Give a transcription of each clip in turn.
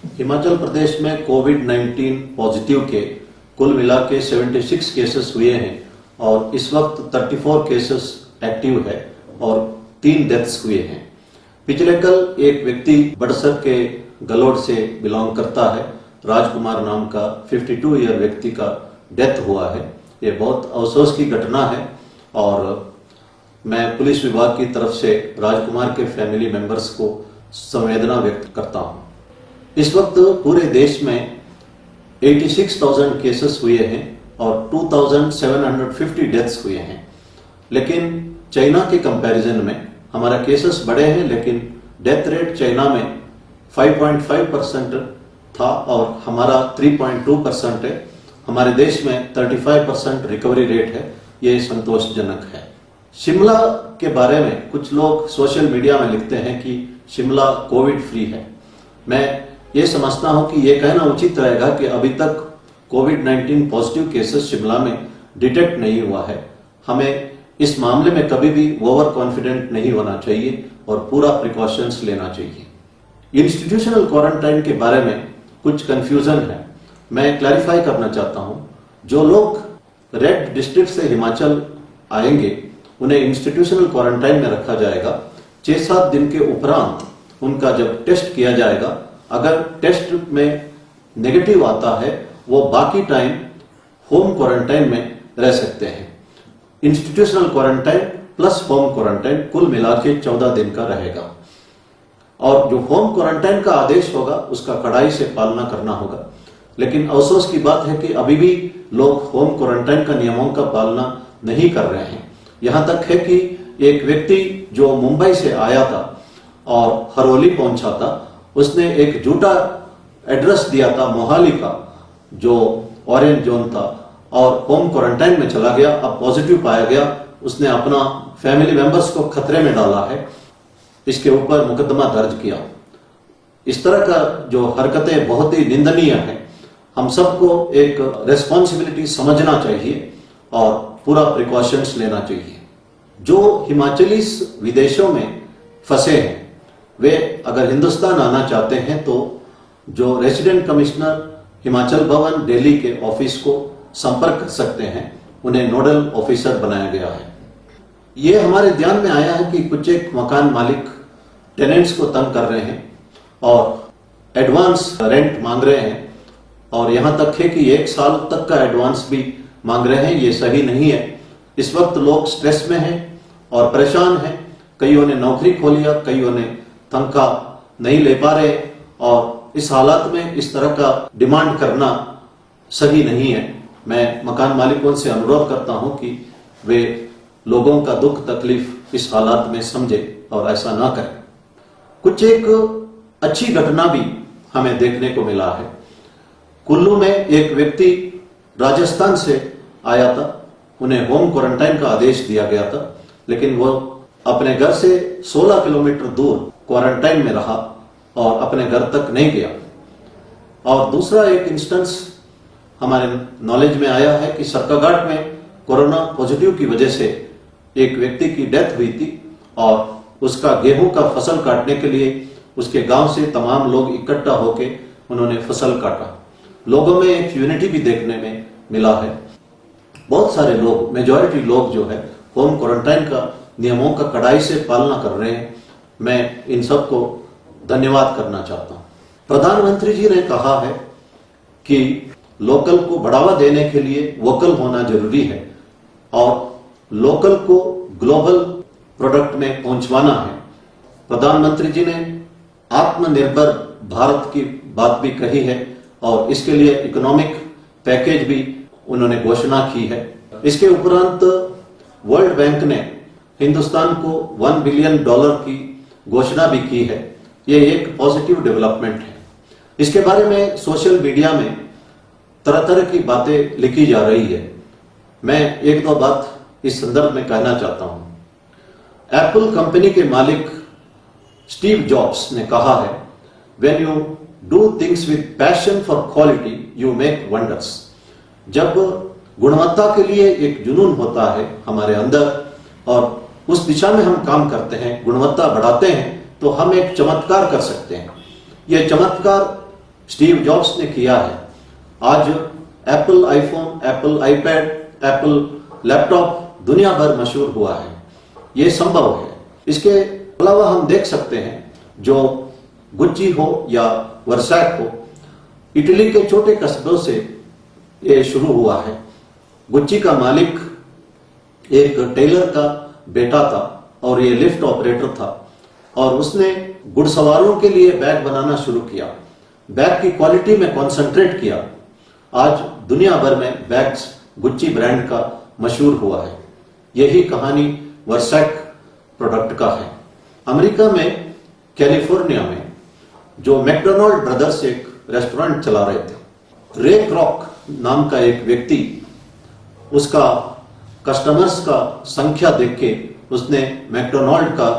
हिमाचल प्रदेश में कोविड-19 पॉजिटिव के कुल मिला के 76 केसेस हुए हैं और इस वक्त 34 केसेस एक्टिव है और 3 डेथ्स हुए हैं। पिछले कल एक व्यक्ति बड़सर के गलोड़ से बिलोंग करता है, राजकुमार नाम का 52 ईयर व्यक्ति का डेथ हुआ है। ये बहुत अफसोस की घटना है और मैं पुलिस विभाग की तरफ से राजकुमार के फैमिली मेंबर्स को संवेदना व्यक्त करता हूं। इस वक्त पूरे देश में 86,000 केसेस हुए हैं और 2,750 डेथ्स हुए हैं, लेकिन चाइना के कंपैरिजन में हमारा केसेस बढ़े हैं, लेकिन डेथ रेट चाइना में 5.5% था और हमारा 3.2% है। हमारे देश में 35% रिकवरी रेट है। ये संतोषजनक है। शिमला के बारे में कुछ लोग सोशल मीडिया में लिखते हैं कि शिमला कोविड फ्री है। मैं ये समझता हूं कि ये कहना उचित रहेगा कि अभी तक कोविड-19 पॉजिटिव केसेस शिमला में डिटेक्ट नहीं हुआ है। हमें इस मामले में कभी भी ओवर कॉन्फिडेंट नहीं होना चाहिए और पूरा प्रिकॉशंस लेना चाहिए। इंस्टीट्यूशनल क्वारंटाइन के बारे में कुछ कंफ्यूजन है, मैं क्लैरिफाई करना चाहता हूं। जो लोग रेड डिस्ट्रिक्ट से हिमाचल आएंगे उन्हें इंस्टीट्यूशनल क्वारंटाइन में रखा जाएगा। 6-7 दिन के उपरांत उनका जब टेस्ट किया जाएगा, अगर टेस्ट में नेगेटिव आता है वो बाकी टाइम होम क्वारंटाइन में रह सकते हैं। Institutional quarantine plus home quarantine कुल मिला के 14 दिन का रहेगा और जो होम क्वारंटाइन का आदेश होगा उसका कड़ाई से पालना करना होगा। लेकिन अफसोस की बात है कि अभी भी लोग होम क्वारंटाइन का नियमों का पालना नहीं कर रहे हैं। यहां तक है कि एक व्यक्ति जो मुंबई से आया था और हरोली पहुंचा था, उसने एक झूठा एड्रेस दिया था मोहाली का जो ऑरेंज जोन था और होम क्वारंटाइन में चला गया। अब पॉजिटिव पाया गया, उसने अपना फैमिली मेंबर्स को खतरे में डाला है। इसके ऊपर मुकदमा दर्ज किया। इस तरह का जो हरकतें बहुत ही निंदनीय है। हम सबको एक रेस्पॉन्सिबिलिटी समझना चाहिए और पूरा प्रिकॉशंस लेना चाहिए। जो हिमाचली विदेशों में फंसे हैं वे अगर हिंदुस्तान आना चाहते हैं तो जो रेसिडेंट कमिश्नर हिमाचल भवन दिल्ली के ऑफिस को संपर्क कर सकते हैं। उन्हें नोडल ऑफिसर बनाया गया है। ये हमारे ध्यान में आया है कि कुछ एक मकान मालिक टेनेंट्स को तंग कर रहे हैं और एडवांस रेंट मांग रहे हैं और यहां तक है कि 1 साल तक का एडवांस भी मांग रहे हैं। ये सही नहीं है। इस वक्त लोग स्ट्रेस में हैं और परेशान हैं। कईयों ने नौकरी खो लिया, कईयों ने तनख्वाह नहीं ले पा रहे और इस हालात में इस तरह का डिमांड करना सही नहीं है। मैं मकान मालिकों से अनुरोध करता हूं कि वे लोगों का दुख तकलीफ इस हालात में समझे और ऐसा ना करें। कुछ एक अच्छी घटना भी हमें देखने को मिला है। कुल्लू में एक व्यक्ति राजस्थान से आया था, उन्हें होम क्वारंटाइन का आदेश दिया गया था, लेकिन वो अपने घर से 16 किलोमीटर दूर क्वारंटाइन में रहा और अपने घर तक नहीं गया। और दूसरा एक इंस्टेंस हमारे नॉलेज में आया है कि सरकाघाट में कोरोना पॉजिटिव की वजह से एक व्यक्ति की डेथ हुई थी और उसका गेहूं का फसल काटने के लिए उसके गांव से तमाम लोग इकट्ठा होकर उन्होंने फसल काटा। लोगों में एक यूनिटी भी देखने में मिला है। बहुत सारे लोग, मेजॉरिटी लोग जो है होम क्वारंटाइन का नियमों का कड़ाई से पालना कर रहे हैं। मैं इन सबको धन्यवाद करना चाहता हूं। प्रधानमंत्री जी ने कहा है कि लोकल को बढ़ावा देने के लिए वोकल होना जरूरी है और लोकल को ग्लोबल प्रोडक्ट में पहुंचवाना है। प्रधानमंत्री जी ने आत्मनिर्भर भारत की बात भी कही है और इसके लिए इकोनॉमिक पैकेज भी उन्होंने घोषणा की है। इसके उपरांत वर्ल्ड बैंक ने हिंदुस्तान को $1 बिलियन की घोषणा भी की है। ये एक पॉजिटिव डेवलपमेंट है। इसके बारे में सोशल मीडिया में तरह तरह की बातें लिखी जा रही है। मैं 1-2 बात इस संदर्भ में कहना चाहता हूं। एप्पल कंपनी के मालिक स्टीव जॉब्स ने कहा है, when you do things with passion for quality you make wonders. जब गुणवत्ता के लिए एक जुनून होता है हमारे अंदर और उस दिशा में हम काम करते हैं, गुणवत्ता बढ़ाते हैं, तो हम एक चमत्कार कर सकते हैं। यह चमत्कार स्टीव जॉब्स ने किया है, आज Apple iPhone, Apple iPad, Apple laptop दुनिया भर मशहूर हुआ है। ये संभव है। इसके अलावा हम देख सकते हैं जो गुच्ची हो या वर्सैक हो, इटली के छोटे कस्बों से ये शुरू हुआ है। गुच्ची का मालिक एक टेलर का बेटा था और ये लिफ्ट ऑपरेटर था और उसने घुड़सवारों के लिए बैग बनाना शुरू किया। बैग की क्वालिटी में कॉन्सेंट्रेट किया। आज दुनिया भर में बैग्स गुच्ची ब्रांड का मशहूर हुआ है। यही कहानी वर्सैक प्रोडक्ट का है। अमेरिका में कैलिफोर्निया में जो मैकडोनाल्ड ब्रदर्स एक रेस्टोरेंट चला रहे थे, रे क्रॉक नाम का एक व्यक्ति, उसका कस्टमर्स का संख्या देख के उसने मैकडोनाल्ड का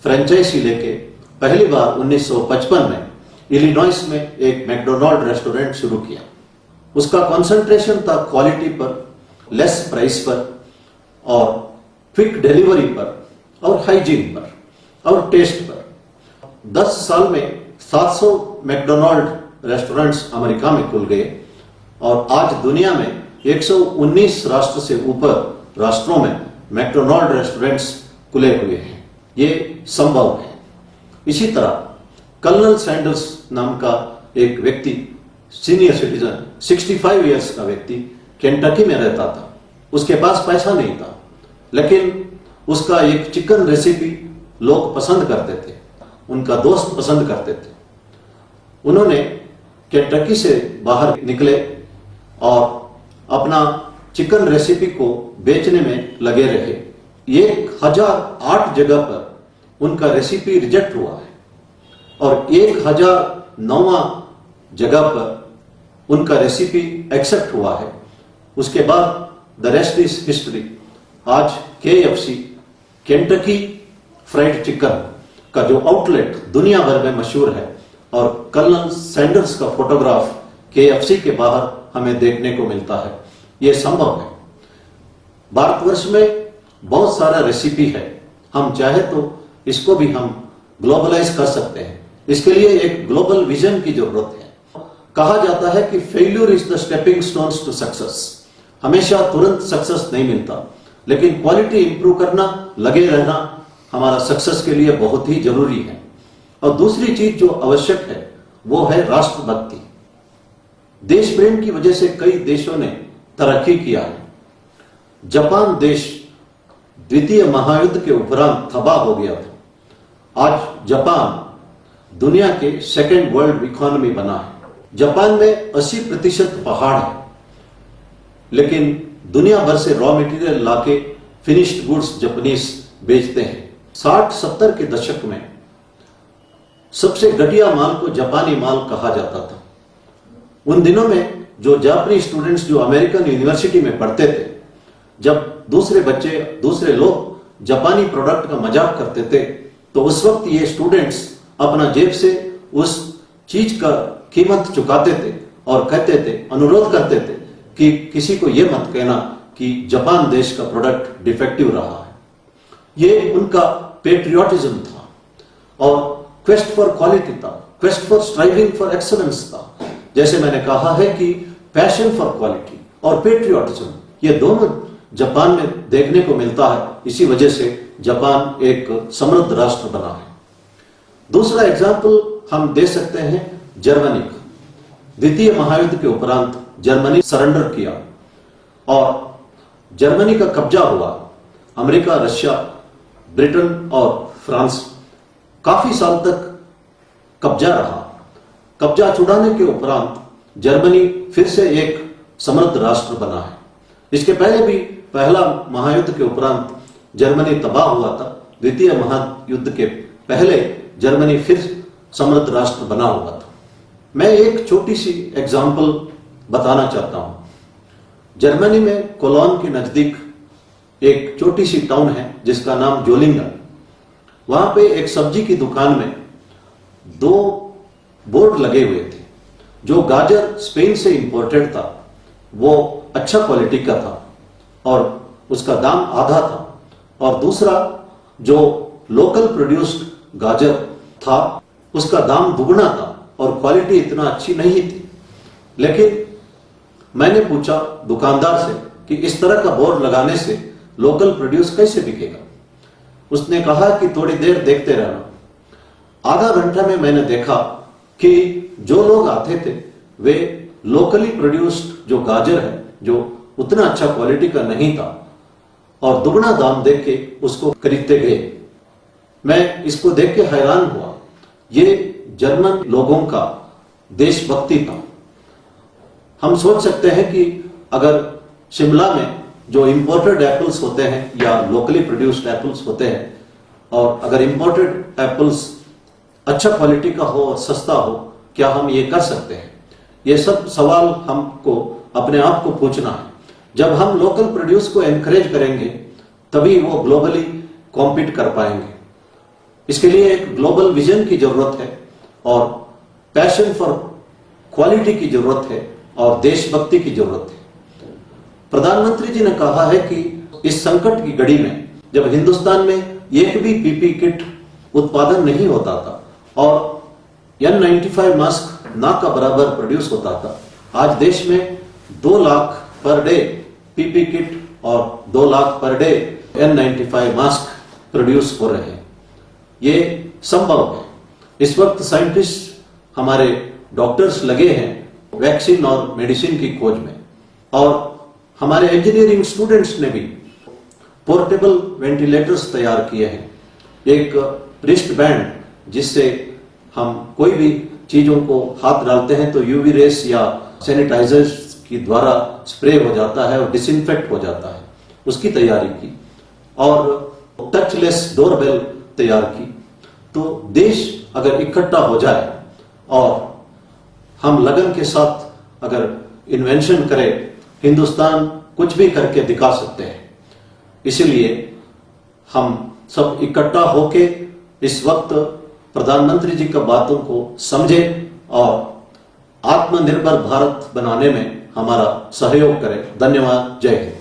फ्रेंचाइजी लेके पहली बार 1955 में इलिनॉइस में एक मैकडोनाल्ड रेस्टोरेंट शुरू किया। उसका कंसंट्रेशन था क्वालिटी पर, लेस प्राइस पर और क्विक डिलीवरी पर और हाइजीन पर और टेस्ट पर। 10 साल में 700 मैकडोनाल्ड रेस्टोरेंट्स अमेरिका में खुल गए और आज दुनिया में 119 राष्ट्र से ऊपर राष्ट्रों में मैकडोनाल्ड रेस्टोरेंट्स खुले हुए हैं। ये संभव है। इसी तरह कर्नल सैंडर्स नाम का एक व्यक्ति, सीनियर सिटीजन, 65 इयर्स का व्यक्ति, केंटकी में रहता था। उसके पास पैसा नहीं था, लेकिन उसका एक चिकन रेसिपी लोग पसंद करते थे, उनका दोस्त पसंद करते थे। उन्होंने केंटकी से बाहर निकले और अपना चिकन रेसिपी को बेचने में लगे रहे। 1008 जगह पर उनका रेसिपी रिजेक्ट हुआ है और 1009वां जगह पर उनका रेसिपी एक्सेप्ट हुआ है। उसके बाद द रेस्ट इज हिस्ट्री। आज KFC, केंटकी फ्राइड चिकन का जो आउटलेट दुनिया भर में मशहूर है और कर्नल सैंडर्स का फोटोग्राफ KFC के बाहर हमें देखने को मिलता है। यह संभव है। भारतवर्ष में बहुत सारा रेसिपी है। हम चाहे तो इसको भी हम ग्लोबलाइज कर सकते हैं। इसके लिए एक ग्लोबल विजन की जरूरत है। कहा जाता है कि failure is the stepping stones to success. हमेशा तुरंत सक्सेस नहीं मिलता, लेकिन क्वालिटी इंप्रूव करना, लगे रहना हमारा सक्सेस के लिए बहुत ही जरूरी है। और दूसरी चीज जो आवश्यक है वो है राष्ट्रभक्ति। देश प्रेम की वजह से कई देशों ने तरक्की किया है। जापान देश द्वितीय महायुद्ध के उपरांत तबाह हो गया था। आज जापान दुनिया के सेकेंड वर्ल्ड इकोनॉमी बना है। जापान में 80% पहाड़ है, लेकिन दुनिया भर से रॉ मटेरियल लाके फिनिश्ड गुड्स जापानीज बेचते हैं। 60-70 के दशक में सबसे घटिया माल को जापानी माल कहा जाता था। उन दिनों में जो जापानी स्टूडेंट्स जो अमेरिकन यूनिवर्सिटी में पढ़ते थे, जब दूसरे बच्चे, दूसरे लोग जापानी प्रोडक्ट का मजाक करते थे, तो उस वक्त ये स्टूडेंट्स अपना जेब से उस चीज का कीमत चुकाते थे और कहते थे, अनुरोध करते थे कि किसी को यह मत कहना कि जापान देश का प्रोडक्ट डिफेक्टिव रहा है। ये उनका पेट्रियोटिज्म था और क्वेस्ट फॉर क्वालिटी था, quest for striving for excellence था। जैसे मैंने कहा है कि पैशन फॉर क्वालिटी और पेट्रियोटिज्म, ये दोनों जापान में देखने को मिलता है। इसी वजह से जापान एक समृद्ध राष्ट्र बना है। दूसरा एग्जाम्पल हम दे सकते हैं जर्मनी का। द्वितीय महायुद्ध के उपरांत जर्मनी सरेंडर किया और जर्मनी का कब्जा हुआ। अमेरिका, रशिया, ब्रिटेन और फ्रांस काफी साल तक कब्जा रहा। कब्जा छुड़ाने के उपरांत जर्मनी फिर से एक समृद्ध राष्ट्र बना है। इसके पहले भी पहला महायुद्ध के उपरांत जर्मनी तबाह हुआ था। द्वितीय महायुद्ध के पहले जर्मनी फिर समृद्ध राष्ट्र बना हुआ था। मैं एक छोटी सी एग्जाम्पल बताना चाहता हूं। जर्मनी में कोलोन के नजदीक एक छोटी सी टाउन है जिसका नाम जोलिंगन। वहां पे एक सब्जी की दुकान में 2 बोर्ड लगे हुए थे। जो गाजर स्पेन से इंपोर्टेड था वो अच्छा क्वालिटी का था और उसका दाम आधा था, और दूसरा जो लोकल प्रोड्यूस्ड गाजर था उसका दाम दुगना था और क्वालिटी इतना अच्छी नहीं थी। लेकिन मैंने पूछा दुकानदार से कि इस तरह का बोर्ड लगाने से लोकल प्रोड्यूस कैसे बिकेगा। उसने कहा कि थोड़ी देर देखते रहना। आधा घंटा में मैंने देखा कि जो लोग आते थे वे लोकली प्रोड्यूस्ड जो गाजर है, जो उतना अच्छा क्वालिटी का नहीं था, और दुगना दाम देख के उसको खरीदते गए। मैं इसको देख के हैरान हुआ। ये जर्मन लोगों का देशभक्ति था। हम सोच सकते हैं कि अगर शिमला में जो इंपोर्टेड एप्पल्स होते हैं या लोकली प्रोड्यूस्ड एप्पल्स होते हैं, और अगर इंपोर्टेड एप्पल्स अच्छा क्वालिटी का हो और सस्ता हो, क्या हम ये कर सकते हैं? ये सब सवाल हमको अपने आप को पूछना है। जब हम लोकल प्रोड्यूस को एनकरेज करेंगे तभी वो ग्लोबली कॉम्पीट कर पाएंगे। इसके लिए एक ग्लोबल विजन की जरूरत है और पैशन फॉर क्वालिटी की जरूरत है और देशभक्ति की जरूरत है। प्रधानमंत्री जी ने कहा है कि इस संकट की घड़ी में जब हिंदुस्तान में एक भी पीपी किट उत्पादन नहीं होता था और N95 मास्क ना का बराबर प्रोड्यूस होता था, आज देश में 2 lakh per day PP kit और 2 lakh per day N95 mask produce हो रहे हैं। ये संभव है। इस वक्त साइंटिस्ट, हमारे डॉक्टर्स लगे हैं वैक्सीन और मेडिसिन की खोज में, और हमारे इंजीनियरिंग स्टूडेंट्स ने भी पोर्टेबल वेंटिलेटर्स तैयार किए हैं। एक रिस्ट बैंड जिससे हम कोई भी चीजों को हाथ डालते हैं तो यूवी रेस या सैनिटाइजर्स के द्वारा स्प्रे हो जाता है और डिसइंफेक्ट हो जाता है, उसकी तैयारी की, और टचलेस डोरबेल तैयार की। तो देश अगर इकट्ठा हो जाए और हम लगन के साथ अगर इन्वेंशन करें, हिंदुस्तान कुछ भी करके दिखा सकते हैं। इसलिए हम सब इकट्ठा होके इस वक्त प्रधानमंत्री जी की बातों को समझें और आत्मनिर्भर भारत बनाने में हमारा सहयोग करें। धन्यवाद। जय हिंद।